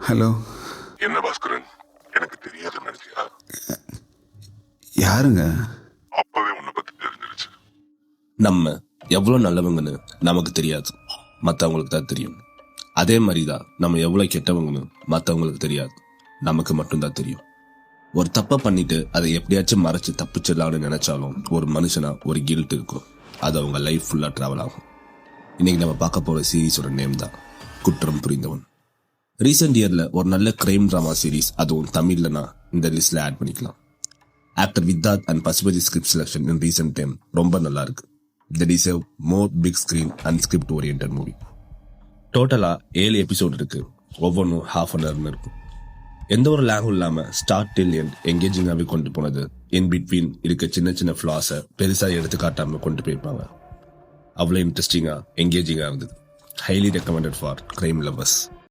Hello. என்ன பாஸ்கரன், எனக்கு தெரியாதுன்னு நினைச்சியா? யாருங்க? அப்பவே உன்னை பத்தி தெரிஞ்சிருச்சு. நம்ம எவ்வளோ நல்லவங்கன்னு நமக்கு தெரியாது, மற்றவங்களுக்கு தான் தெரியும். அதே மாதிரி தான் நம்ம எவ்வளோ கெட்டவங்கன்னு மற்றவங்களுக்கு தெரியாது, நமக்கு மட்டும்தான் தெரியும். ஒரு தப்பை பண்ணிட்டு அதை எப்படியாச்சும் மறைச்சு தப்பிச்சிடலாம்னு நினைச்சாலும் ஒரு மனுஷனா ஒரு கில்ட் இருக்கும். அது அவங்க லைஃப் ஃபுல்லாக ட்ராவல் ஆகும். இன்னைக்கு நம்ம பார்க்க போகிற சீரீஸோட நேம் தான் குற்றம் புரிந்தவன். ரீசெண்ட் இயரில் ஒரு நல்ல கிரைம் ட்ராமா சீரீஸ், அதுவும் தமிழ்லனா இந்த லிஸ்ட்ல ஆட் பண்ணிக்கலாம். Actor Vidharth and Pasupathi script selection in recent time ரொம்ப நல்லா இருக்கு. They deserve more big screen and script oriented movie. டோட்டலா 7 எபிசோட் இருக்கு. ஒவ்வொன்றும் ½ an hour இருக்கும். எந்த ஒரு லேகும் இல்லாம ஸ்டார்ட் டில் எண்ட் என்கேஜிங்காகவே கொண்டு போனது. இன் பிட்வீன் இருக்க சின்ன சின்ன ஃபிளாஸை பெருசா எடுத்து காட்டாம கொண்டு போயிருப்பாங்க. அவ்வளோ இன்ட்ரெஸ்டிங்கா என்கேஜிங்கா இருந்தது. Highly recommended for crime lovers.